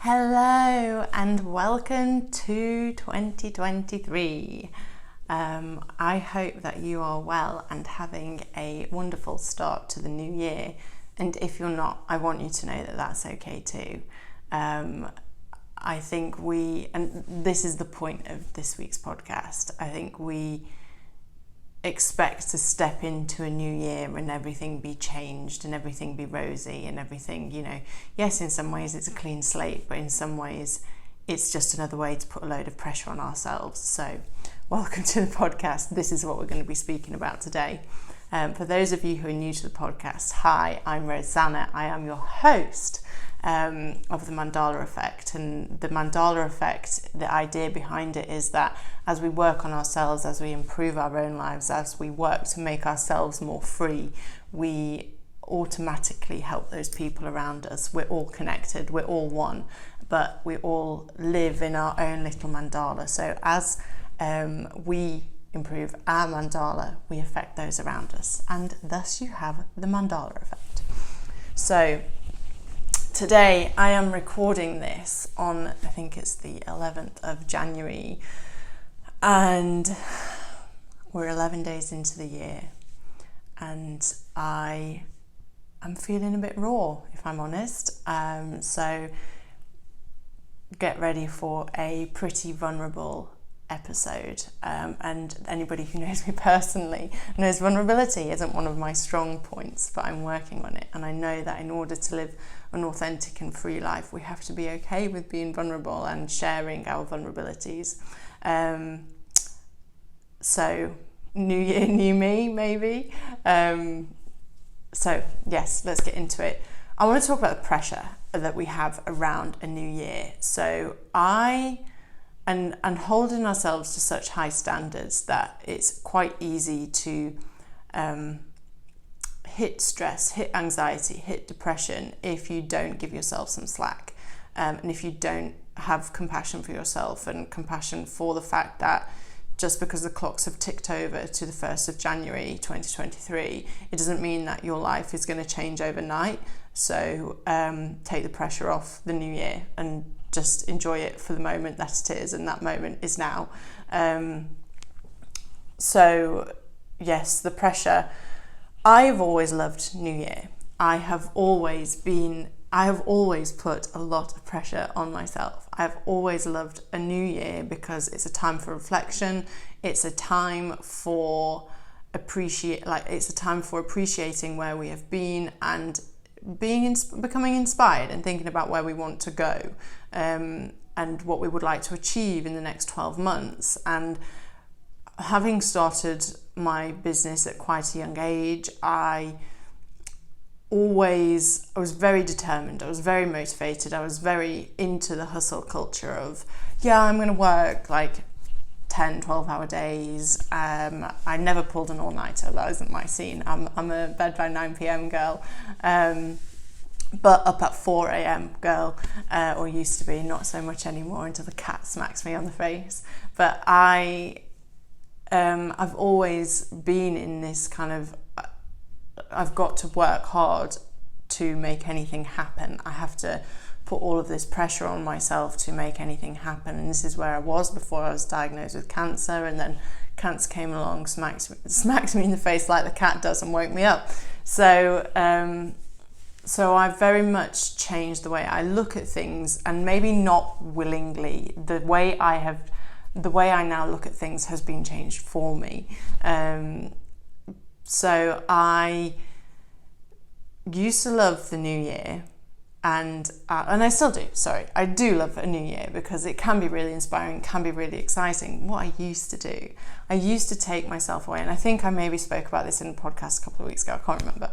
Hello and welcome to 2023. I hope that you are well and having a wonderful start to the new year. And if you're not, I want you to know that that's okay too. I think and this is the point of this week's podcast, I think we expect to step into a new year and everything be changed and everything be rosy and everything, yes, in some ways it's a clean slate, but in some ways it's just another way to put a load of pressure on ourselves. So welcome to the podcast. This is what we're going to be speaking about today. For those of you who are new to the podcast, hi, I'm Roseanna. I am your host of the Mandala Effect. And the Mandala Effect, the idea behind it is that as we work on ourselves, as we improve our own lives, as we work to make ourselves more free, we automatically help those people around us. We're all connected, we're all one, but we all live in our own little mandala. So as we improve our mandala, we affect those around us, and thus you have the Mandala Effect. So today I am recording this on, I think it's the 11th of January, and we're 11 days into the year, and I am feeling a bit raw, if I'm honest. So get ready for a pretty vulnerable episode, and anybody who knows me personally knows vulnerability isn't one of my strong points, but I'm working on it, and I know that in order to live an authentic and free life, we have to be okay with being vulnerable and sharing our vulnerabilities. So new year, new me, maybe. So yes, let's get into it. I want to talk about the pressure that we have around a new year. So and holding ourselves to such high standards that it's quite easy to hit stress, hit anxiety, hit depression if you don't give yourself some slack, and if you don't have compassion for yourself and compassion for the fact that just because the clocks have ticked over to the 1st of January 2023, it doesn't mean that your life is going to change overnight. So take the pressure off the new year and just enjoy it for the moment that it is, and that moment is now. So yes, the pressure. I have always loved New Year. I have always put a lot of pressure on myself. I've always loved a new year because it's a time for reflection. It's a time for appreciating where we have been and becoming inspired and thinking about where we want to go, and what we would like to achieve in the next 12 months. And having started my business at quite a young age, I was very determined, I was very motivated, I was very into the hustle culture of, I'm going to work like 10, 12-hour days. I never pulled an all-nighter, that isn't my scene. I'm a bed by 9 p.m. girl, but up at 4 a.m. girl, or used to be, not so much anymore until the cat smacks me on the face. But I've always been in this kind of, I've got to work hard to make anything happen. I have to put all of this pressure on myself to make anything happen. And this is where I was before I was diagnosed with cancer, and then cancer came along, smacked me in the face like the cat does and woke me up. So I've very much changed the way I look at things, and maybe not willingly. The way I now look at things has been changed for me. So I used to love the new year, and I still do. I do love a new year because it can be really inspiring, can be really exciting. What I used to do, I used to take myself away, and I think I maybe spoke about this in a podcast a couple of weeks ago, I can't remember.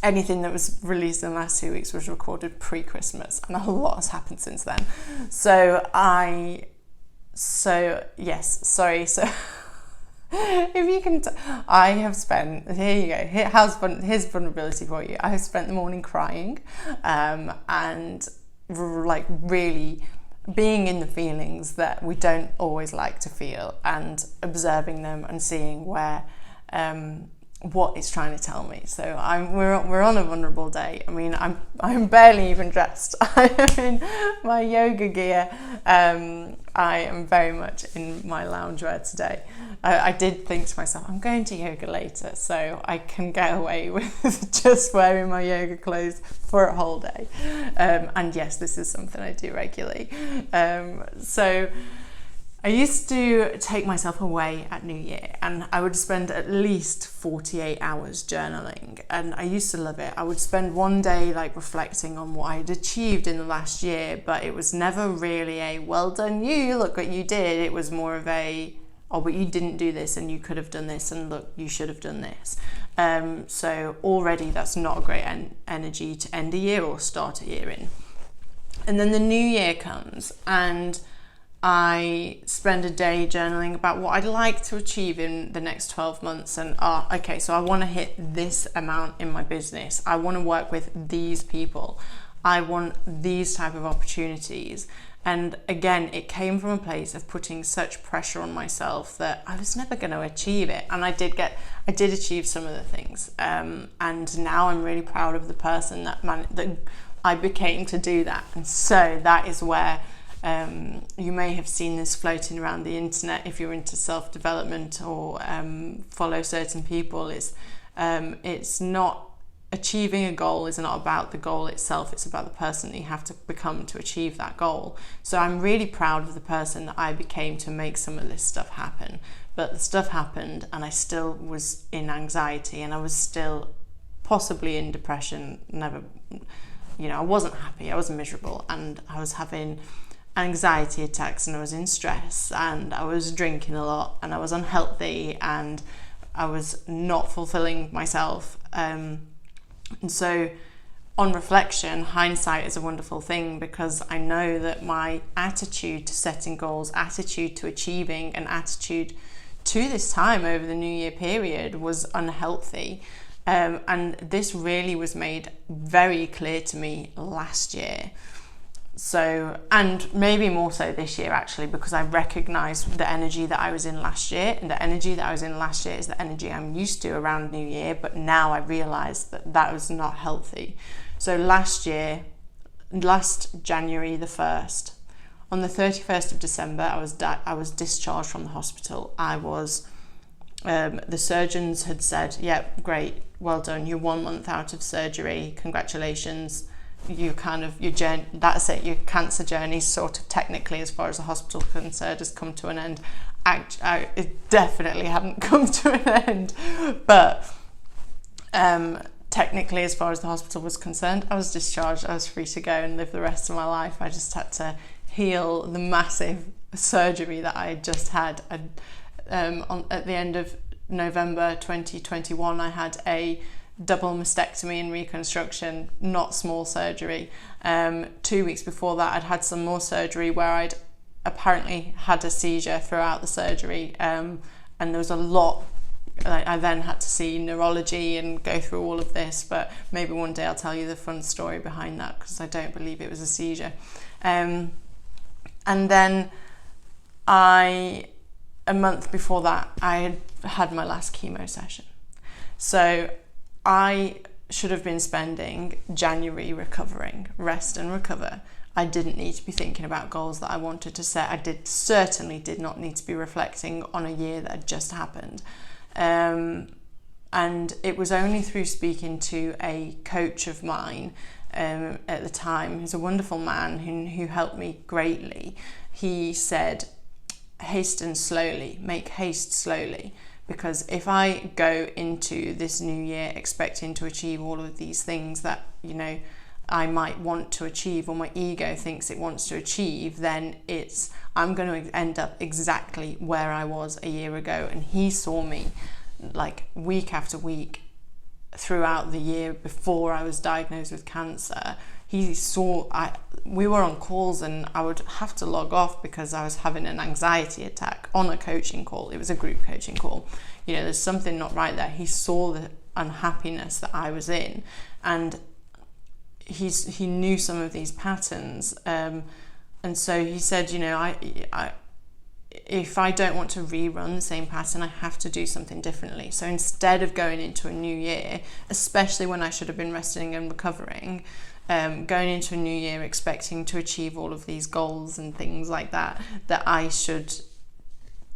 Anything that was released in the last 2 weeks was recorded pre-Christmas, and a lot has happened since then. If you can, I have spent, here you go, here's vulnerability for you. I have spent the morning crying, and like really being in the feelings that we don't always like to feel, and observing them and seeing where what it's trying to tell me. So we're on a vulnerable day. I mean, I'm barely even dressed. I'm in my yoga gear. I am very much in my loungewear today. I did think to myself, I'm going to yoga later, so I can get away with just wearing my yoga clothes for a whole day. And yes, this is something I do regularly. So I used to take myself away at New Year, and I would spend at least 48 hours journaling, and I used to love it. I would spend one day like reflecting on what I had achieved in the last year, but it was never really a well done you, look what you did. It was more of a, oh, but you didn't do this and you could have done this, and look, you should have done this. So already that's not a great energy to end a year or start a year in. And then the new year comes, and I spend a day journaling about what I'd like to achieve in the next 12 months. And okay, so I want to hit this amount in my business. I want to work with these people. I want these type of opportunities. And again, it came from a place of putting such pressure on myself that I was never going to achieve it. And I did achieve some of the things. And now I'm really proud of the person that I became to do that. And so that is where you may have seen this floating around the internet if you're into self-development or follow certain people. It's not, achieving a goal is not about the goal itself, it's about the person that you have to become to achieve that goal. So I'm really proud of the person that I became to make some of this stuff happen. But the stuff happened, and I still was in anxiety, and I was still possibly in depression. Never, I wasn't happy, I was miserable, and I was having anxiety attacks, and I was in stress, and I was drinking a lot, and I was unhealthy, and I was not fulfilling myself. And so on reflection, hindsight is a wonderful thing, because I know that my attitude to setting goals, attitude to achieving, and attitude to this time over the New Year period was unhealthy. And this really was made very clear to me last year. So, and maybe more so this year actually, because I recognised the energy that I was in last year, and the energy that I was in last year is the energy I'm used to around New Year, but now I realised that that was not healthy. So last January the 1st, on the 31st of December, I was discharged from the hospital. The surgeons had said, yep, great, well done, you're 1 month out of surgery, congratulations. Your journey, that's it, your cancer journey sort of technically, as far as the hospital is concerned, has come to an end. It definitely hadn't come to an end, but technically, as far as the hospital was concerned, I was discharged. I was free to go and live the rest of my life. I just had to heal the massive surgery that I had just had. At the end of November 2021, I had a double mastectomy and reconstruction, not small surgery. 2 weeks before that, I'd had some more surgery where I'd apparently had a seizure throughout the surgery, and there was a lot. I then had to see neurology and go through all of this, but maybe one day I'll tell you the fun story behind that, because I don't believe it was a seizure. And then a month before that, I had my last chemo session. So I should have been spending January recovering, rest and recover. I didn't need to be thinking about goals that I wanted to set. I certainly did not need to be reflecting on a year that had just happened. And it was only through speaking to a coach of mine at the time, who's a wonderful man who helped me greatly. He said, hasten slowly, make haste slowly. Because if I go into this new year expecting to achieve all of these things that, I might want to achieve, or my ego thinks it wants to achieve, then I'm going to end up exactly where I was a year ago. And he saw me like week after week throughout the year before I was diagnosed with cancer. We were on calls, and I would have to log off because I was having an anxiety attack on a coaching call. It was a group coaching call. There's something not right there. He saw the unhappiness that I was in, and he knew some of these patterns. And so he said, if I don't want to rerun the same pattern, I have to do something differently. So instead of going into a new year, especially when I should have been resting and recovering, going into a new year expecting to achieve all of these goals and things like that, that I should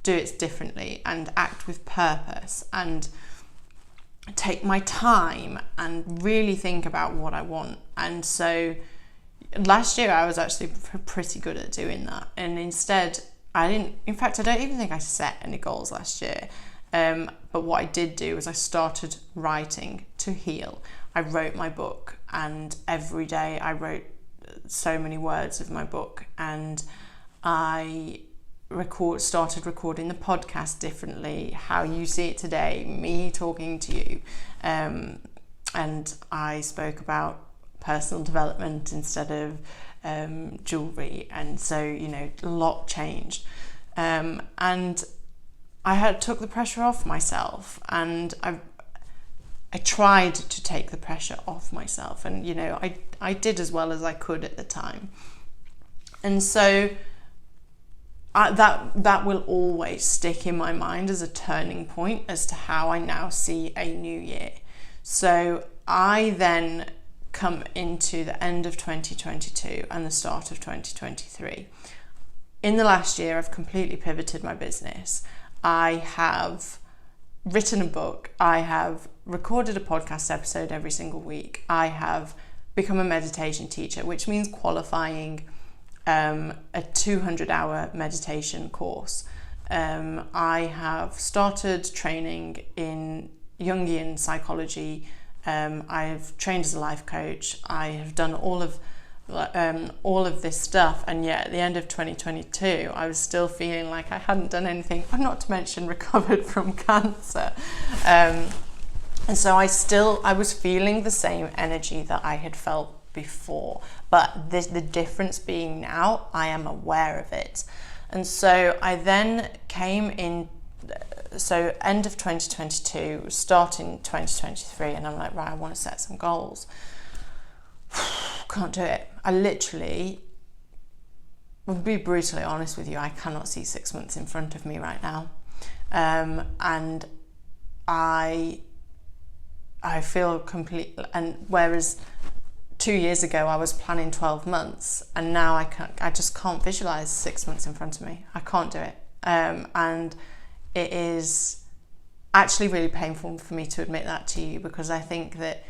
do it differently and act with purpose and take my time and really think about what I want. And so last year I was actually pretty good at doing that, and instead I don't even think I set any goals last year, but what I did do was I started writing to heal. I wrote my book, and every day I wrote so many words of my book, and I started recording the podcast differently, how you see it today, me talking to you, and I spoke about personal development instead of jewellery, and so a lot changed, and I took the pressure off myself, and I tried to take the pressure off myself, and I did as well as I could at the time, and so that will always stick in my mind as a turning point as to how I now see a new year. So I then come into the end of 2022 and the start of 2023. In the last year, I've completely pivoted my business. I have written a book. I have recorded a podcast episode every single week. I have become a meditation teacher, which means qualifying a 200-hour meditation course. I have started training in Jungian psychology. I've trained as a life coach. I have done all of this stuff, and yet at the end of 2022 I was still feeling like I hadn't done anything, not to mention recovered from cancer, and so I was feeling the same energy that I had felt before, but the difference being now I am aware of it. And so I then came in, so end of 2022, starting 2023, and I'm like, right, I want to set some goals. Can't do it. I literally, I'll be brutally honest with you, I cannot see 6 months in front of me right now, and I feel complete. And whereas 2 years ago I was planning 12 months, and now I just can't visualize 6 months in front of me. I can't do it, and it is actually really painful for me to admit that to you, because I think that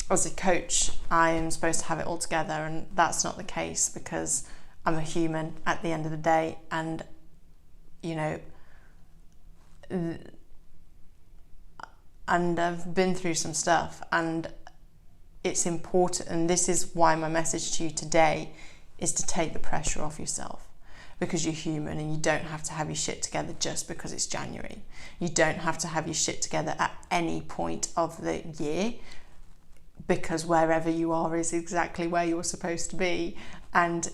as a coach I am supposed to have it all together, and that's not the case, because I'm a human at the end of the day, and and I've been through some stuff, and it's important, and this is why my message to you today is to take the pressure off yourself, because you're human and you don't have to have your shit together just because it's January. You don't have to have your shit together at any point of the year, because wherever you are is exactly where you're supposed to be. And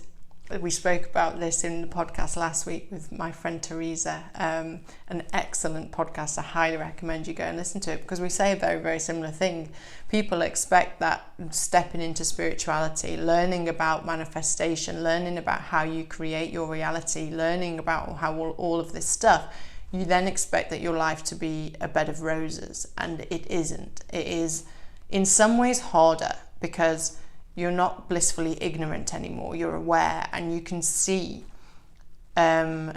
we spoke about this in the podcast last week with my friend Teresa, an excellent podcast. I highly recommend you go and listen to it, because we say a very, very similar thing. People expect that stepping into spirituality, learning about manifestation, learning about how you create your reality, learning about how all of this stuff, you then expect that your life to be a bed of roses, and it isn't. It is in some ways harder, because you're not blissfully ignorant anymore. You're aware, and you can see. Some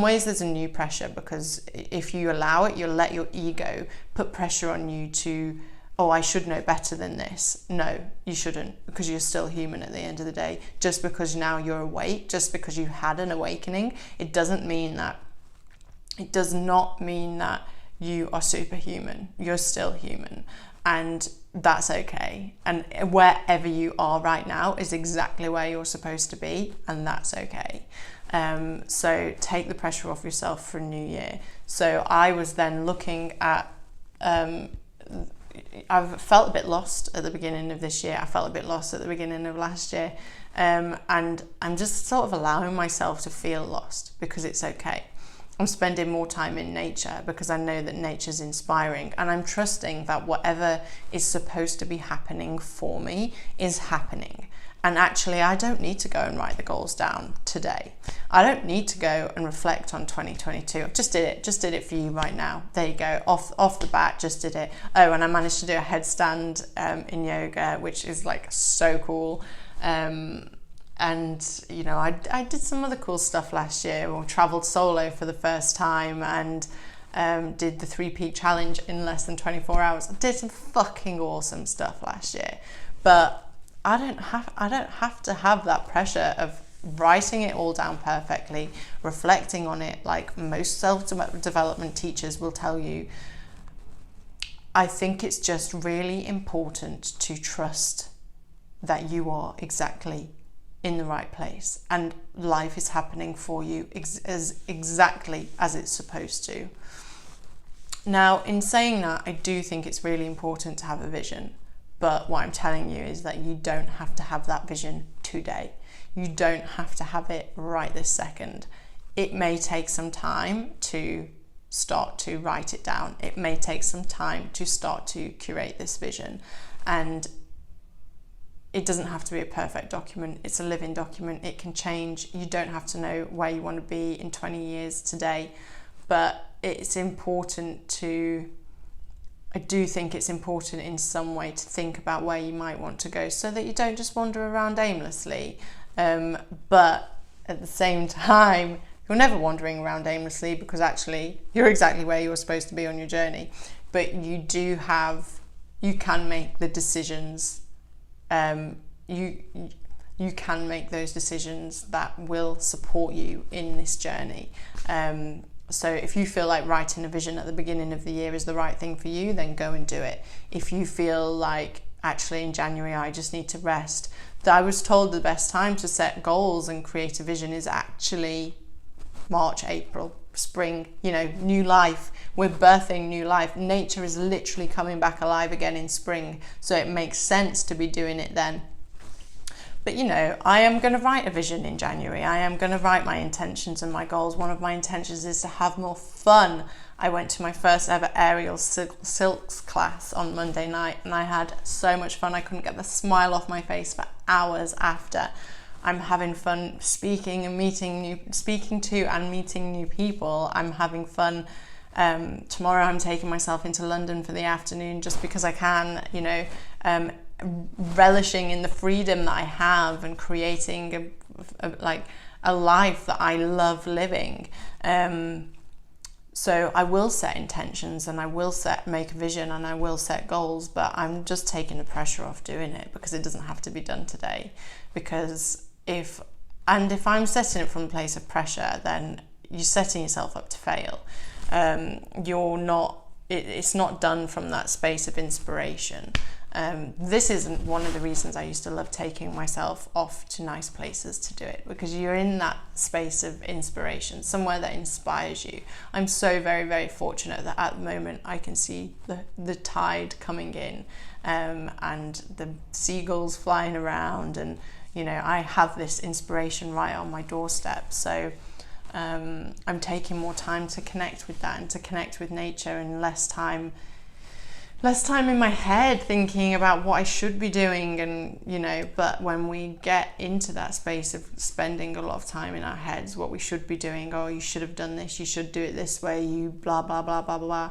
ways there's a new pressure, because if you allow it, you'll let your ego put pressure on you to, oh, I should know better than this. No, you shouldn't, because you're still human at the end of the day. Just because now you're awake, just because you had an awakening, it does not mean that you are superhuman. You're still human, and that's okay. And wherever you are right now is exactly where you're supposed to be, and that's okay. So take the pressure off yourself for a new year. So I was then looking at, I've felt a bit lost at the beginning of this year. I felt a bit lost at the beginning of last year. And I'm just sort of allowing myself to feel lost, because it's okay. I'm spending more time in nature, because I know that nature's inspiring, and I'm trusting that whatever is supposed to be happening for me is happening. And actually, I don't need to go and write the goals down today. I don't need to go and reflect on 2022. I've just did it for you right now. There you go, off the bat, just did it. Oh, and I managed to do a headstand in yoga, which is like so cool. And you know, I did some other cool stuff last year, or traveled solo for the first time, and did the 3-peak challenge in less than 24 hours. I did some fucking awesome stuff last year, but I don't have to have that pressure of writing it all down perfectly, reflecting on it like most self-development teachers will tell you. I think it's just really important to trust that you are exactly in the right place and life is happening for you exactly as it's supposed to. Now, in saying that, I do think it's really important to have a vision. But what I'm telling you is that you don't have to have that vision today. You don't have to have it right this second. It may take some time to start to write it down. It may take some time to start to curate this vision. And it doesn't have to be a perfect document. It's a living document. It can change. You don't have to know where you want to be in 20 years today. But it's important to... I do think it's important in some way to think about where you might want to go so that you don't just wander around aimlessly. But at the same time, you're never wandering around aimlessly, because actually you're exactly where you're supposed to be on your journey. But you can make the decisions. You can make those decisions that will support you in this journey. So if you feel like writing a vision at the beginning of the year is the right thing for you, then go and do it. If you feel like actually in January I just need to rest, I was told the best time to set goals and create a vision is actually March, April, spring, you know, new life. We're birthing new life. Nature is literally coming back alive again in spring. So it makes sense to be doing it then. But you know, I am going to write a vision in January. I am going to write my intentions and my goals. One of my intentions is to have more fun. I went to my first ever aerial silks class on Monday night and I had so much fun. I couldn't get the smile off my face for hours after. I'm having fun speaking to and meeting new people. I'm having fun. Tomorrow I'm taking myself into London for the afternoon just because I can, you know, relishing in the freedom that I have and creating a life that I love living. So I will set intentions and I will make a vision and I will set goals, but I'm just taking the pressure off doing it because it doesn't have to be done today. Because if I'm setting it from a place of pressure, then you're setting yourself up to fail. It's not done from that space of inspiration. This isn't one of the reasons I used to love taking myself off to nice places to do it, because you're in that space of inspiration, somewhere that inspires you. I'm so very, very fortunate that at the moment I can see the tide coming in, and the seagulls flying around, and you know, I have this inspiration right on my doorstep. So I'm taking more time to connect with that and to connect with nature, and less time in my head thinking about what I should be doing, and you know. But when we get into that space of spending a lot of time in our heads, what we should be doing, oh, you should have done this, you should do it this way, you blah blah blah blah blah,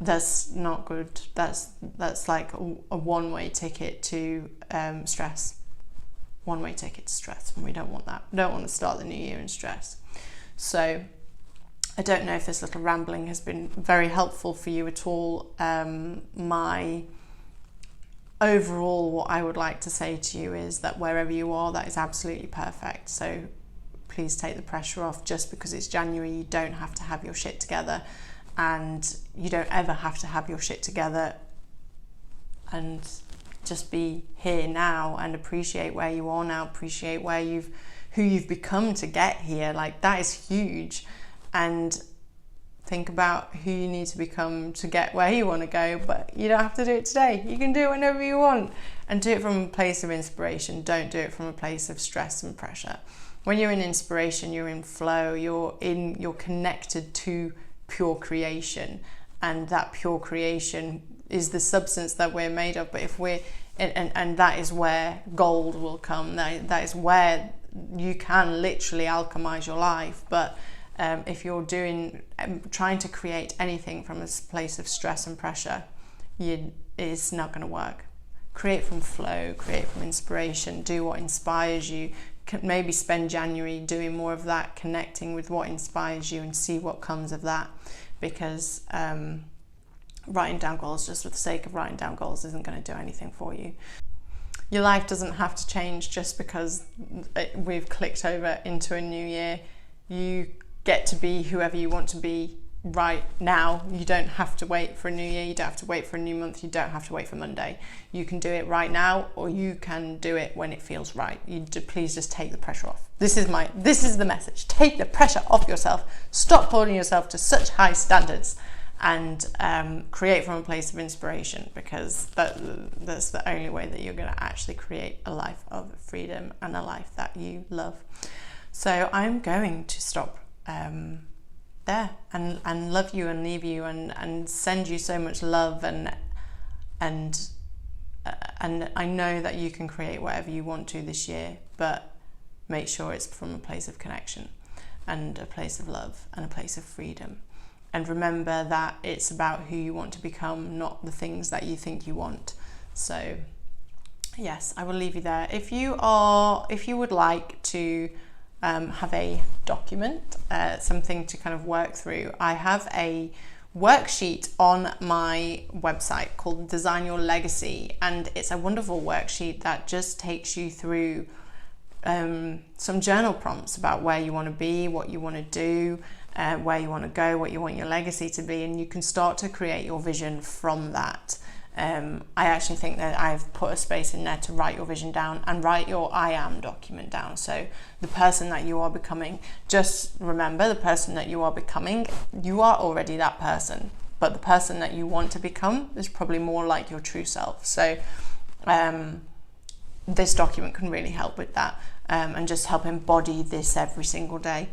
that's not good. That's like a one-way ticket to stress. One-way ticket to stress, and we don't want that. We don't want to start the new year in stress. So I don't know if this little rambling has been very helpful for you at all. My overall, what I would like to say to you is that wherever you are, that is absolutely perfect. So please take the pressure off. Just because it's January, you don't have to have your shit together, and you don't ever have to have your shit together. And just be here now and appreciate where you are now, appreciate who you've become to get here. Like, that is huge. And think about who you need to become to get where you want to go, but you don't have to do it today. You can do it whenever you want, and do it from a place of inspiration. Don't do it from a place of stress and pressure. When you're in inspiration, you're in flow, you're connected to pure creation, and that pure creation is the substance that we're made of. But if we're and that is where gold will come. That is where you can literally alchemize your life. But if you're trying to create anything from a place of stress and pressure, it's not going to work. Create from flow, create from inspiration, do what inspires you. Maybe spend January doing more of that, connecting with what inspires you, and see what comes of that. Because writing down goals just for the sake of writing down goals isn't going to do anything for you. Your life doesn't have to change just because we've clicked over into a new year. You get to be whoever you want to be right now. You don't have to wait for a new year. You don't have to wait for a new month. You don't have to wait for Monday. You can do it right now, or you can do it when it feels right. Please just take the pressure off. This is the message. Take the pressure off yourself. Stop holding yourself to such high standards, and create from a place of inspiration, because that's the only way that you're going to actually create a life of freedom and a life that you love. So I'm going to stop there and love you and leave you and send you so much love, and I know that you can create whatever you want to this year, but make sure it's from a place of connection and a place of love and a place of freedom. And remember that it's about who you want to become, not the things that you think you want. So yes, I will leave you there. If you would like to have a document, something to kind of work through, I have a worksheet on my website called Design Your Legacy, and it's a wonderful worksheet that just takes you through some journal prompts about where you want to be, what you want to do, where you want to go, what you want your legacy to be, and you can start to create your vision from that. I actually think that I've put a space in there to write your vision down and write your I am document down. So the person that you are becoming, just remember, the person that you are becoming, you are already that person, but the person that you want to become is probably more like your true self. So this document can really help with that, and just help embody this every single day.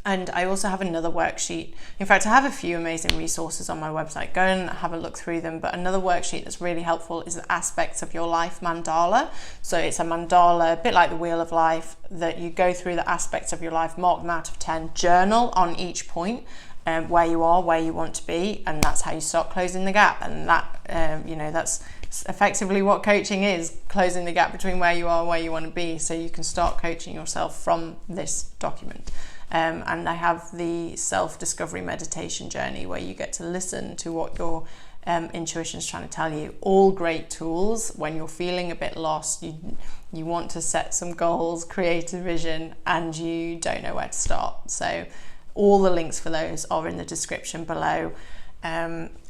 And I also have another worksheet. In fact, I have a few amazing resources on my website. Go and have a look through them. But another worksheet that's really helpful is the Aspects of Your Life mandala. So it's a mandala, a bit like the Wheel of Life, that you go through the aspects of your life, mark them out of 10, journal on each point, where you are, where you want to be, and that's how you start closing the gap. And that, that's effectively what coaching is, closing the gap between where you are and where you want to be, so you can start coaching yourself from this document. And I have the self-discovery meditation journey, where you get to listen to what your intuition is trying to tell you. All great tools when you're feeling a bit lost, you want to set some goals, create a vision, and you don't know where to start. So all the links for those are in the description below.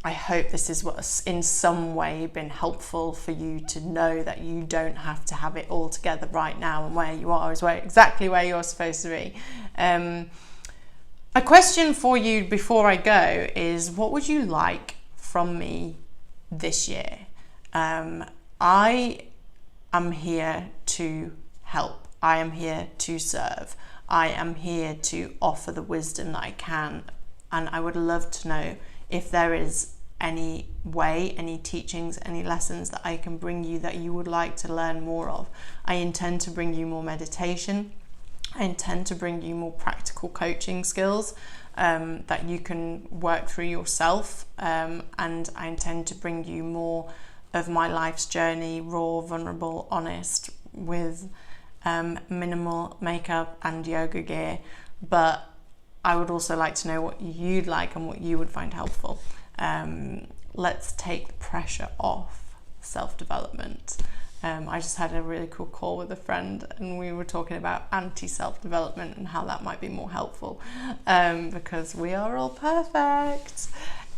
I hope this is what's in some way been helpful for you to know that you don't have to have it all together right now, and where you are is exactly where you're supposed to be. A question for you before I go is, what would you like from me this year? I am here to help. I am here to serve. I am here to offer the wisdom that I can, and I would love to know if there is any way, any teachings, any lessons that I can bring you that you would like to learn more of. I intend to bring you more meditation. I intend to bring you more practical coaching skills that you can work through yourself. And I intend to bring you more of my life's journey, raw, vulnerable, honest, with minimal makeup and yoga gear. But I would also like to know what you'd like and what you would find helpful. Let's take the pressure off self-development. I just had a really cool call with a friend, and we were talking about anti-self-development and how that might be more helpful, because we are all perfect.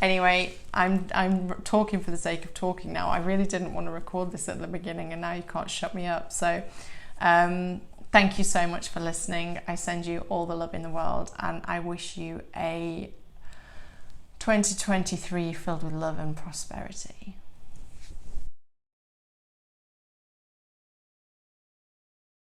Anyway, I'm talking for the sake of talking now. I really didn't want to record this at the beginning, and now you can't shut me up. So thank you so much for listening. I send you all the love in the world, and I wish you a 2023 filled with love and prosperity.